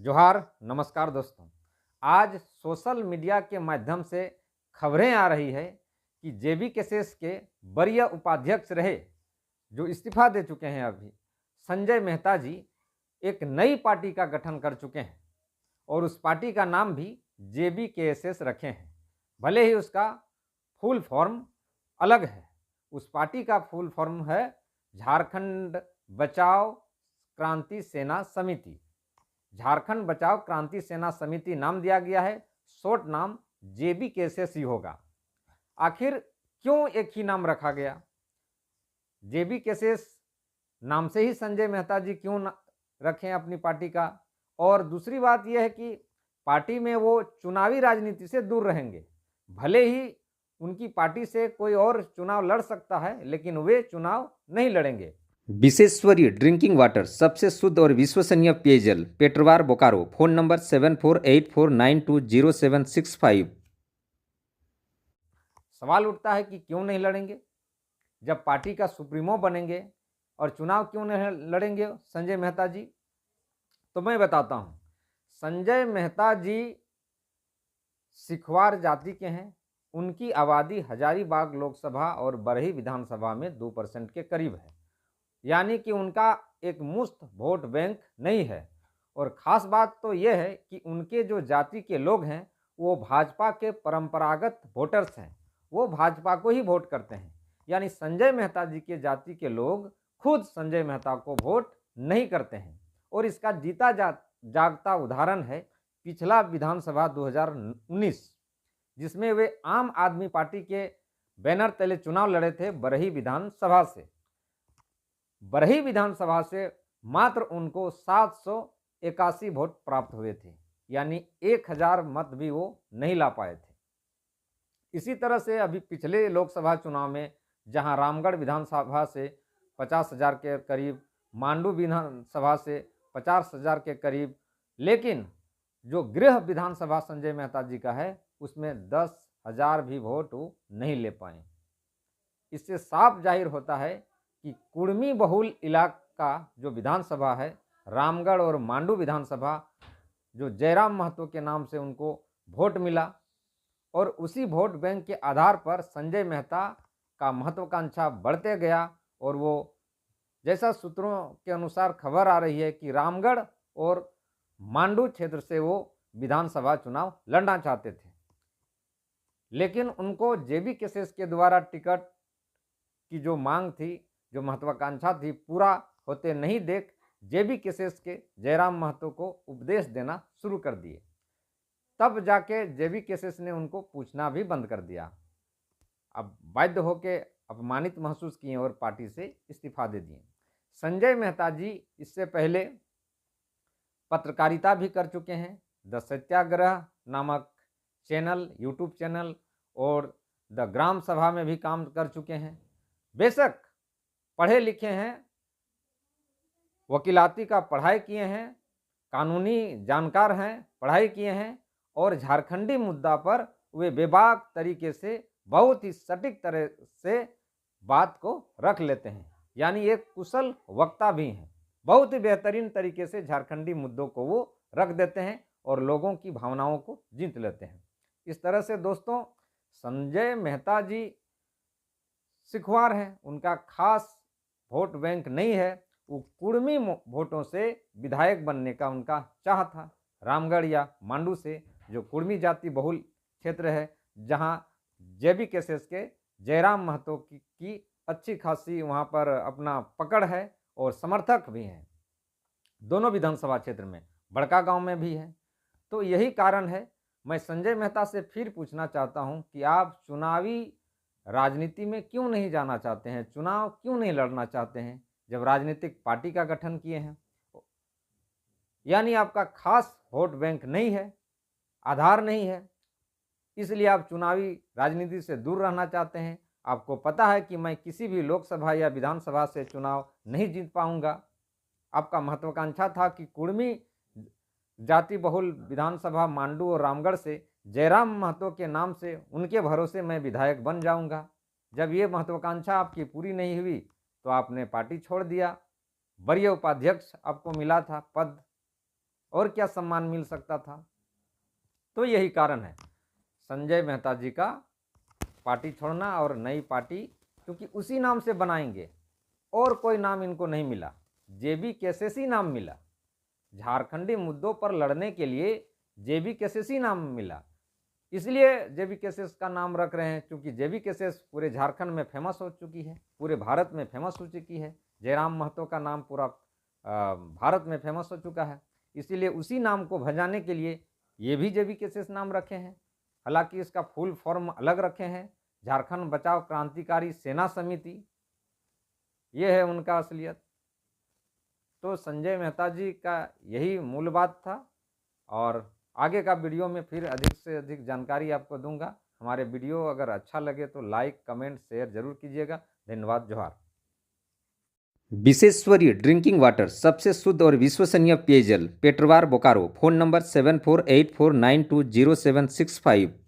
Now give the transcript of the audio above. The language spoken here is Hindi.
जोहार, नमस्कार दोस्तों। आज सोशल मीडिया के माध्यम से खबरें आ रही है कि जेबी केसेस के वरीय उपाध्यक्ष रहे, जो इस्तीफा दे चुके हैं अभी, संजय मेहता जी एक नई पार्टी का गठन कर चुके हैं और उस पार्टी का नाम भी जेबी केएसएस रखे हैं। भले ही उसका फुल फॉर्म अलग है। उस पार्टी का फुल फॉर्म है झारखंड बचाओ क्रांति सेना समिति। झारखंड बचाओ क्रांति सेना समिति नाम दिया गया है, शॉर्ट नाम जेबी केएसएस ही होगा। आखिर क्यों एक ही नाम रखा गया? जेबी केएसएस नाम से ही संजय मेहता जी क्यों रखें अपनी पार्टी का? और दूसरी बात यह है कि पार्टी में वो चुनावी राजनीति से दूर रहेंगे। भले ही उनकी पार्टी से कोई और चुनाव लड़ सकता है, लेकिन वे चुनाव नहीं लड़ेंगे। विशेश्वरी ड्रिंकिंग वाटर, सबसे शुद्ध और विश्वसनीय पेयजल, पेटरवार, बोकारो। Phone number 7484920765। सवाल उठता है कि क्यों नहीं लड़ेंगे? जब पार्टी का सुप्रीमो बनेंगे और चुनाव क्यों नहीं लड़ेंगे संजय मेहता जी? तो मैं बताता हूं। संजय मेहता जी सिखवार जाति के हैं। उनकी आबादी हजारीबाग लोकसभा और बरही विधानसभा में 2% के करीब है, यानी कि उनका एक मुश्त वोट बैंक नहीं है। और ख़ास बात तो यह है कि उनके जो जाति के लोग हैं वो भाजपा के परंपरागत वोटर्स हैं, वो भाजपा को ही वोट करते हैं। यानी संजय मेहता जी के जाति के लोग खुद संजय मेहता को वोट नहीं करते हैं। और इसका जीता जागता उदाहरण है पिछला विधानसभा 2019, जिसमें वे आम आदमी पार्टी के बैनर तले चुनाव लड़े थे। बरही विधानसभा से मात्र उनको 781 वोट प्राप्त हुए थे, यानी 1000 मत भी वो नहीं ला पाए थे। इसी तरह से अभी पिछले लोकसभा चुनाव में जहां रामगढ़ विधानसभा से 50,000 के करीब, मांडू विधानसभा से 50,000 के करीब, लेकिन जो गृह विधानसभा संजय मेहता जी का है उसमें 10,000 भी वोट वो नहीं ले पाए। इससे साफ जाहिर होता है कि कुर्मी बहुल इलाका जो विधानसभा है, रामगढ़ और मांडू विधानसभा, जो जयराम महतो के नाम से उनको वोट मिला, और उसी वोट बैंक के आधार पर संजय मेहता का महत्वाकांक्षा बढ़ते गया। और वो जैसा सूत्रों के अनुसार खबर आ रही है कि रामगढ़ और मांडू क्षेत्र से वो विधानसभा चुनाव लड़ना चाहते थे, लेकिन उनको जेबी केसेस के द्वारा टिकट की जो मांग थी, जो महत्वाकांक्षा थी, पूरा होते नहीं देख जेबी केसेस के जयराम महतो को उपदेश देना शुरू कर दिए। तब जाके जेबी केसेस ने उनको पूछना भी बंद कर दिया। अब बाध्य होकर अपमानित महसूस किए और पार्टी से इस्तीफा दे दिए। संजय मेहता जी इससे पहले पत्रकारिता भी कर चुके हैं। द सत्याग्रह नामक चैनल, यूट्यूब चैनल, और द ग्राम सभा में भी काम कर चुके हैं। बेशक पढ़े लिखे हैं, वकीलाती का पढ़ाई किए हैं, कानूनी जानकार हैं, पढ़ाई किए हैं, और झारखंडी मुद्दा पर वे बेबाक तरीके से बहुत ही सटीक तरह से बात को रख लेते हैं। यानी एक कुशल वक्ता भी हैं। बहुत ही बेहतरीन तरीके से झारखंडी मुद्दों को वो रख देते हैं और लोगों की भावनाओं को जीत लेते हैं। इस तरह से दोस्तों, संजय मेहता जी सिखवार हैं, उनका खास वोट बैंक नहीं है। वो कुर्मी वोटों से विधायक बनने का उनका चाह था, रामगढ़ या मांडू से, जो कुर्मी जाति बहुल क्षेत्र है, जहां जेबी केसेस के जयराम महतो की अच्छी खासी वहां पर अपना पकड़ है और समर्थक भी हैं। दोनों विधानसभा क्षेत्र में, बड़का गांव में भी है। तो यही कारण है, मैं संजय मेहता से फिर पूछना चाहता हूं कि आप चुनावी राजनीति में क्यों नहीं जाना चाहते हैं, चुनाव क्यों नहीं लड़ना चाहते हैं, जब राजनीतिक पार्टी का गठन किए हैं? यानी आपका खास वोट बैंक नहीं है, आधार नहीं है, इसलिए आप चुनावी राजनीति से दूर रहना चाहते हैं। आपको पता है कि मैं किसी भी लोकसभा या विधानसभा से चुनाव नहीं जीत पाऊंगा। आपका महत्वाकांक्षा था कि कुर्मी जाति बहुल विधानसभा मांडू और रामगढ़ से जयराम महतो के नाम से, उनके भरोसे मैं विधायक बन जाऊंगा। जब ये महत्वाकांक्षा आपकी पूरी नहीं हुई तो आपने पार्टी छोड़ दिया। वरीय उपाध्यक्ष आपको मिला था पद, और क्या सम्मान मिल सकता था। तो यही कारण है संजय मेहता जी का पार्टी छोड़ना और नई पार्टी, क्योंकि उसी नाम से बनाएंगे और कोई नाम इनको नहीं मिला, जेबी केसीसी नाम मिला। झारखंडी मुद्दों पर लड़ने के लिए जेबी केसीसी नाम मिला, इसलिए जेबी केसेस का नाम रख रहे हैं, क्योंकि जेबी केसेस पूरे झारखंड में फेमस हो चुकी है, पूरे भारत में फेमस हो चुकी है। जयराम महतो का नाम पूरा भारत में फेमस हो चुका है, इसीलिए उसी नाम को भजाने के लिए ये भी जेबी केसेस नाम रखे हैं। हालांकि इसका फुल फॉर्म अलग रखे हैं, झारखंड बचाव क्रांतिकारी सेना समिति, ये है उनका असलियत। तो संजय मेहता जी का यही मूल बात था, और आगे का वीडियो में फिर अधिक से अधिक जानकारी आपको दूंगा। हमारे वीडियो अगर अच्छा लगे तो लाइक कमेंट शेयर जरूर कीजिएगा। धन्यवाद, जोहार। विशेश्वरी ड्रिंकिंग वाटर सबसे शुद्ध और विश्वसनीय पेयजल, पेटरवार बोकारो। Phone number 7484920765।